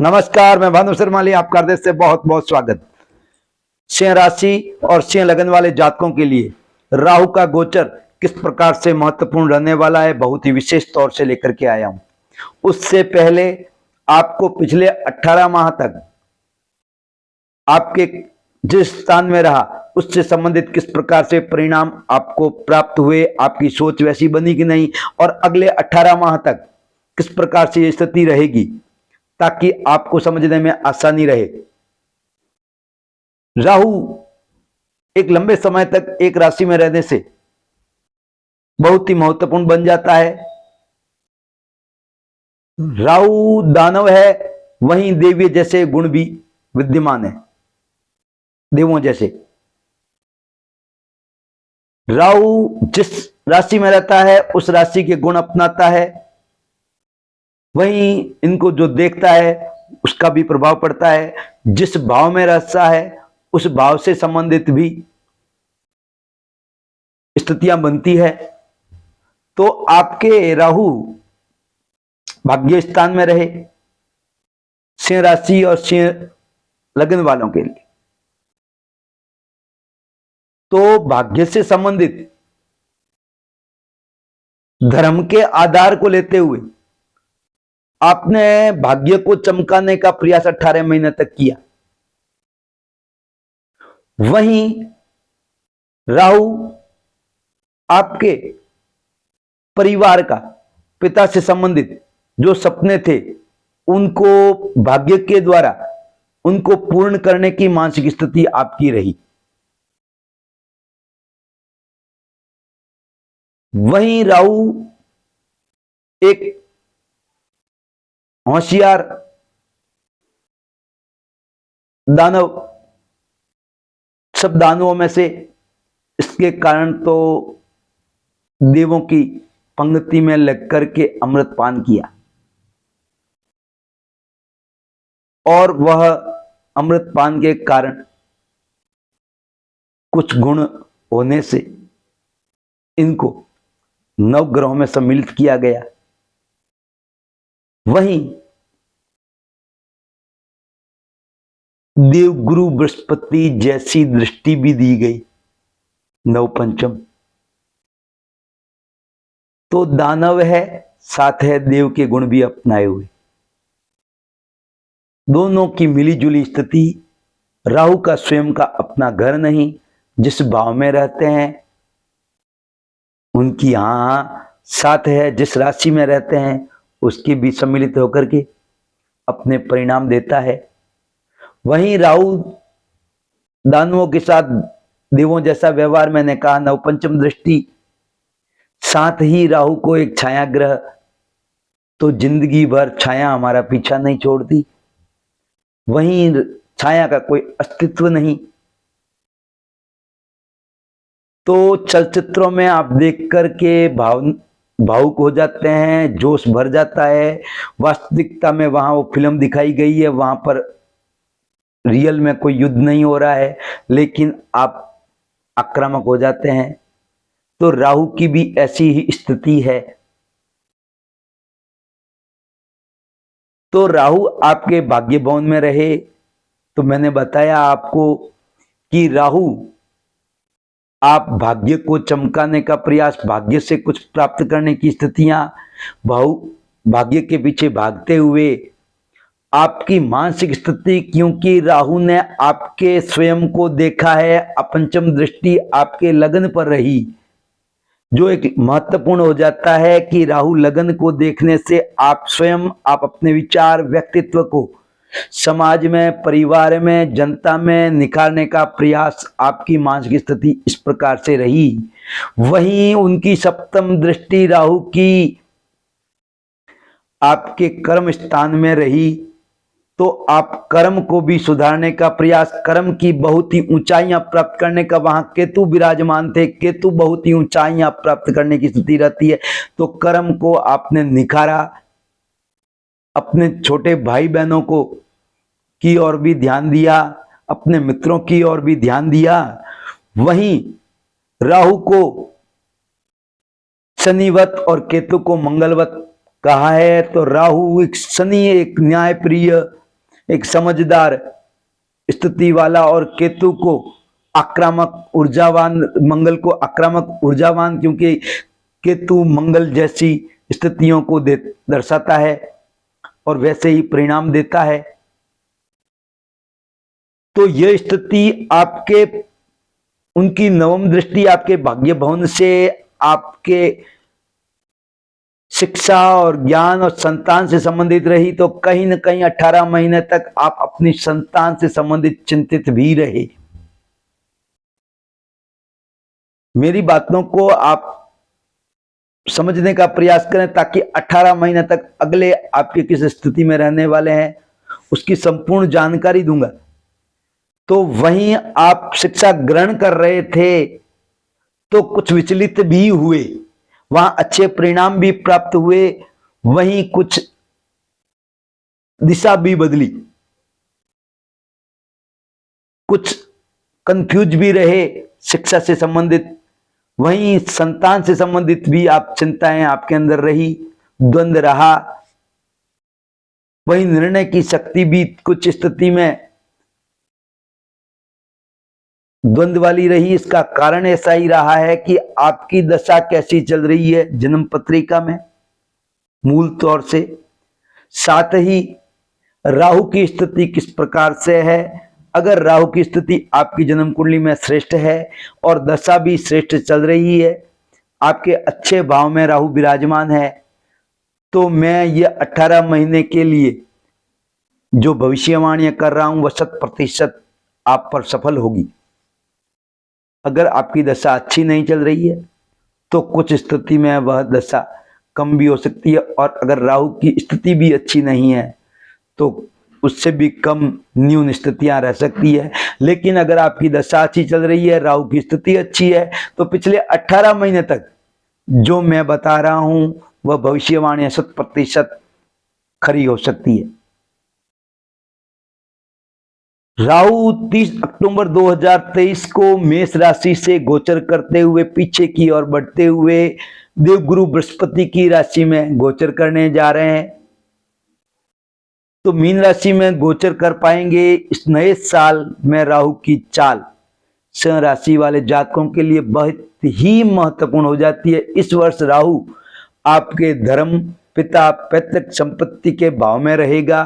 नमस्कार, मैं भानु शर्माली आपका हृदय से बहुत बहुत स्वागत। सिंह राशि और सिंह लगन वाले जातकों के लिए राहु का गोचर किस प्रकार से महत्वपूर्ण रहने वाला है, बहुत ही विशेष तौर से लेकर के आया हूं। उससे पहले आपको पिछले 18 माह तक आपके जिस स्थान में रहा उससे संबंधित किस प्रकार से परिणाम आपको प्राप्त हुए, आपकी सोच वैसी बनी कि नहीं, और अगले 18 माह तक किस प्रकार से ये स्थिति रहेगी, ताकि आपको समझने में आसानी रहे। राहु एक लंबे समय तक एक राशि में रहने से बहुत ही महत्वपूर्ण बन जाता है। राहु दानव है, वहीं देवी जैसे गुण भी विद्यमान है, देवों जैसे। राहु जिस राशि में रहता है उस राशि के गुण अपनाता है, वहीं इनको जो देखता है उसका भी प्रभाव पड़ता है। जिस भाव में रहता है उस भाव से संबंधित भी स्थितियां बनती है। तो आपके राहु भाग्य स्थान में रहे सिंह राशि और सिंह लगन वालों के लिए, तो भाग्य से संबंधित धर्म के आधार को लेते हुए आपने भाग्य को चमकाने का प्रयास 18 महीने तक किया। वहीं राहु आपके परिवार का, पिता से संबंधित जो सपने थे उनको भाग्य के द्वारा उनको पूर्ण करने की मानसिक स्थिति आपकी रही। वहीं राहु एक होशियार दानव, सब दानवों में से, इसके कारण तो देवों की पंक्ति में लग करके अमृत पान किया, और वह अमृत पान के कारण कुछ गुण होने से इनको नवग्रहों में सम्मिलित किया गया। वहीं देवगुरु बृहस्पति जैसी दृष्टि भी दी गई, नवपंचम। तो दानव है, साथ है देव के गुण भी अपनाए हुए। दोनों की मिलीजुली स्थिति। राहु का स्वयं का अपना घर नहीं, जिस भाव में रहते हैं उनकी साथ है, जिस राशि में रहते हैं उसके भी सम्मिलित होकर के अपने परिणाम देता है। वहीं राहु दानवों के साथ देवों जैसा व्यवहार, मैंने कहा नवपंचम दृष्टि, साथ ही राहु को एक छाया ग्रह, तो जिंदगी भर छाया हमारा पीछा नहीं छोड़ती। वहीं छाया का कोई अस्तित्व नहीं। तो चलचित्रों में आप देख करके भावुक हो जाते हैं, जोश भर जाता है। वास्तविकता में वहां वो फिल्म दिखाई गई है, वहां पर रियल में कोई युद्ध नहीं हो रहा है, लेकिन आप आक्रामक हो जाते हैं। तो राहु की भी ऐसी ही स्थिति है। तो राहु आपके भाग्य भवन में रहे तो मैंने बताया आपको कि राहु आप भाग्य को चमकाने का प्रयास, भाग्य से कुछ प्राप्त करने की स्थितियां, भाग्य के पीछे भागते हुए आपकी मानसिक स्थिति, क्योंकि राहु ने आपके स्वयं को देखा है, अपंचम दृष्टि आपके लगन पर रही, जो एक महत्वपूर्ण हो जाता है कि राहु लगन को देखने से आप स्वयं, आप अपने विचार, व्यक्तित्व को समाज में, परिवार में, जनता में निखारने का प्रयास, आपकी मानसिक स्थिति इस प्रकार से रही। वहीं उनकी सप्तम दृष्टि राहु की आपके कर्म स्थान में रही, तो आप कर्म को भी सुधारने का प्रयास, कर्म की बहुत ही ऊंचाइयां प्राप्त करने का, वहां केतु विराजमान थे, केतु बहुत ही ऊंचाइयां प्राप्त करने की स्थिति रहती है। तो कर्म को आपने निखारा, अपने छोटे भाई बहनों को की ओर भी ध्यान दिया, अपने मित्रों की ओर भी ध्यान दिया। वहीं राहु को शनिवत और केतु को मंगलवत कहा है। तो राहु एक शनि, एक न्याय प्रिय एक समझदार स्थिति वाला, और केतु को आक्रामक ऊर्जावान, मंगल को आक्रामक ऊर्जावान, क्योंकि केतु मंगल जैसी स्थितियों को दर्शाता है और वैसे ही परिणाम देता है। तो यह स्थिति आपके, उनकी नवम दृष्टि आपके भाग्य भवन से आपके शिक्षा और ज्ञान और संतान से संबंधित रही, तो कहीं न कहीं 18 महीने तक आप अपनी संतान से संबंधित चिंतित भी रहे। मेरी बातों को आप समझने का प्रयास करें ताकि 18 महीने तक अगले आपके किस स्थिति में रहने वाले हैं उसकी संपूर्ण जानकारी दूंगा। तो वहीं आप शिक्षा ग्रहण कर रहे थे तो कुछ विचलित भी हुए, वहां अच्छे परिणाम भी प्राप्त हुए, वहीं कुछ दिशा भी बदली, कुछ कंफ्यूज भी रहे शिक्षा से संबंधित, वहीं संतान से संबंधित भी आप चिंताएं आपके अंदर रही, द्वंद्व रहा, वहीं निर्णय की शक्ति भी कुछ स्थिति में द्वंद्व वाली रही। इसका कारण ऐसा ही रहा है कि आपकी दशा कैसी चल रही है जन्म पत्रिका में मूल तौर से, साथ ही राहु की स्थिति किस प्रकार से है। अगर राहु की स्थिति आपकी जन्म कुंडली में श्रेष्ठ है और दशा भी श्रेष्ठ चल रही है, आपके अच्छे भाव में राहु विराजमान है, तो मैं ये 18 महीने के लिए जो भविष्यवाणियां कर रहा हूं वह 100% आप पर सफल होगी। अगर आपकी दशा अच्छी नहीं चल रही है तो कुछ स्थिति में वह दशा कम भी हो सकती है, और अगर राहु की स्थिति भी अच्छी नहीं है तो उससे भी कम न्यून स्थितियां रह सकती है। लेकिन अगर आपकी दशा अच्छी चल रही है, राहु की स्थिति अच्छी है, तो पिछले 18 महीने तक जो मैं बता रहा हूं वह भविष्यवाणी 100% खरी हो सकती है। राहु 30 अक्टूबर 2023 को मेष राशि से गोचर करते हुए पीछे की ओर बढ़ते हुए देवगुरु बृहस्पति की राशि में गोचर करने जा रहे हैं। तो मीन राशि में गोचर कर पाएंगे। इस नए साल में राहु की चाल सिंह राशि वाले जातकों के लिए बहुत ही महत्वपूर्ण हो जाती है। इस वर्ष राहु आपके धर्म, पिता, पैतृक संपत्ति के भाव में रहेगा,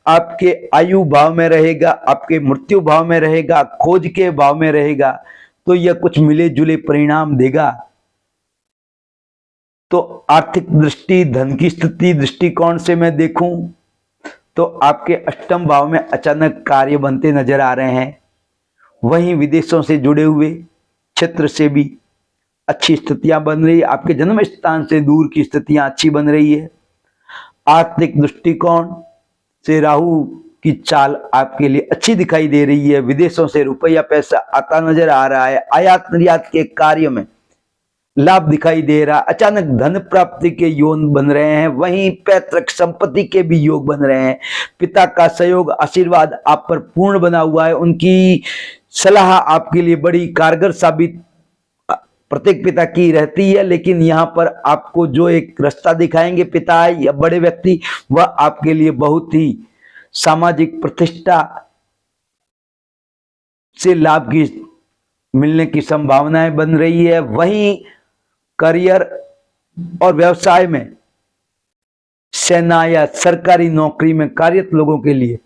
आपके आयु भाव में रहेगा, आपके मृत्यु भाव में रहेगा, खोज के भाव में रहेगा। तो यह कुछ मिले जुले परिणाम देगा। तो आर्थिक दृष्टि, धन की स्थिति दृष्टिकोण से मैं देखूं तो आपके अष्टम भाव में अचानक कार्य बनते नजर आ रहे हैं। वहीं विदेशों से जुड़े हुए क्षेत्र से भी अच्छी स्थितियां बन रही है। आपके जन्म स्थान से दूर की स्थितियां अच्छी बन रही है। आर्थिक दृष्टिकोण से राहु की चाल आपके लिए अच्छी दिखाई दे रही है। विदेशों से रुपया पैसा आता नजर आ रहा है। आयात निर्यात के कार्य में लाभ दिखाई दे रहा, अचानक धन प्राप्ति के योग बन रहे हैं। वहीं पैतृक संपत्ति के भी योग बन रहे हैं। पिता का सहयोग, आशीर्वाद आप पर पूर्ण बना हुआ है। उनकी सलाह आपके लिए बड़ी कारगर साबित प्रत्येक पिता की रहती है। लेकिन यहाँ पर आपको जो एक रास्ता दिखाएंगे पिता या बड़े व्यक्ति, वह आपके लिए बहुत ही सामाजिक प्रतिष्ठा से लाभ की मिलने की संभावनाएं बन रही है। वहीं करियर और व्यवसाय में, सेना या सरकारी नौकरी में कार्यरत लोगों के लिए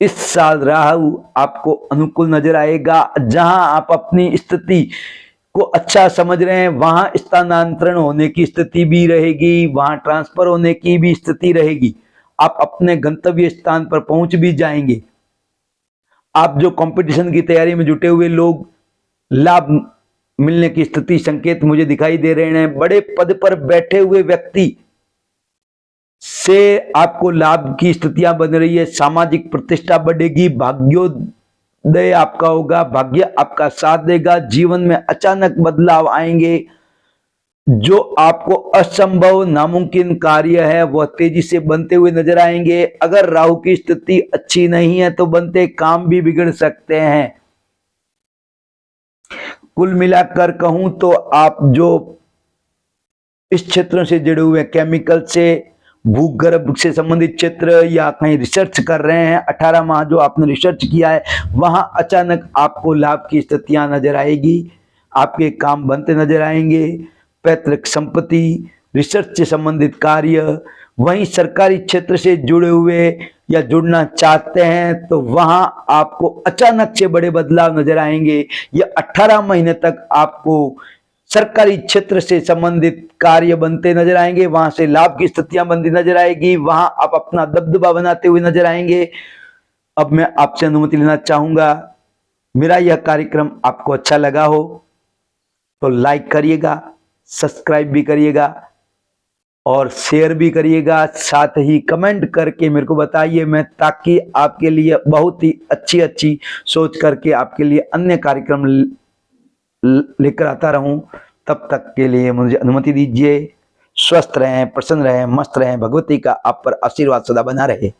इस साल राहु आपको अनुकूल नजर आएगा। जहां आप अपनी स्थिति को अच्छा समझ रहे हैं वहां स्थानांतरण होने की स्थिति भी रहेगी, वहां ट्रांसफर होने की भी स्थिति रहेगी। आप अपने गंतव्य स्थान पर पहुंच भी जाएंगे। आप जो कंपटीशन की तैयारी में जुटे हुए लोग, लाभ मिलने की स्थिति संकेत मुझे दिखाई दे रहे हैं। बड़े पद पर बैठे हुए व्यक्ति से आपको लाभ की स्थितियां बन रही है। सामाजिक प्रतिष्ठा बढ़ेगी, भाग्योदय आपका होगा, भाग्य आपका साथ देगा। जीवन में अचानक बदलाव आएंगे। जो आपको असंभव नामुमकिन कार्य है वह तेजी से बनते हुए नजर आएंगे। अगर राहु की स्थिति अच्छी नहीं है तो बनते काम भी बिगड़ सकते हैं। कुल मिलाकर कहूं तो आप जो इस क्षेत्र से जुड़े हुए केमिकल से, भूगर्भ से संबंधित क्षेत्र या कहीं रिसर्च कर रहे हैं, 18 माह जो आपने रिसर्च किया है, वहां अचानक आपको लाभ की स्थितियां नजर आएगी, आपके काम बनते नजर आएंगे। पैतृक संपत्ति, रिसर्च से संबंधित कार्य, वहीं सरकारी क्षेत्र से जुड़े हुए या जुड़ना चाहते हैं तो वहां आपको अचानक से बड़े बदलाव नजर आएंगे। या 18 महीने तक आपको सरकारी क्षेत्र से संबंधित कार्य बनते नजर आएंगे, वहां से लाभ की स्थितियां बनती नजर आएगी, वहां आप अपना दबदबा बनाते हुए नजर आएंगे। अब मैं आपसे अनुमति लेना चाहूंगा, मेरा यह कार्यक्रम आपको अच्छा लगा हो तो लाइक करिएगा, सब्सक्राइब भी करिएगा और शेयर भी करिएगा, साथ ही कमेंट करके मेरे को बताइए, मैं ताकि आपके लिए बहुत ही अच्छी सोच करके आपके लिए अन्य कार्यक्रम लेकर आता रहूं। तब तक के लिए मुझे अनुमति दीजिए। स्वस्थ रहें, प्रसन्न रहें, मस्त रहें, भगवती का आप पर आशीर्वाद सदा बना रहे।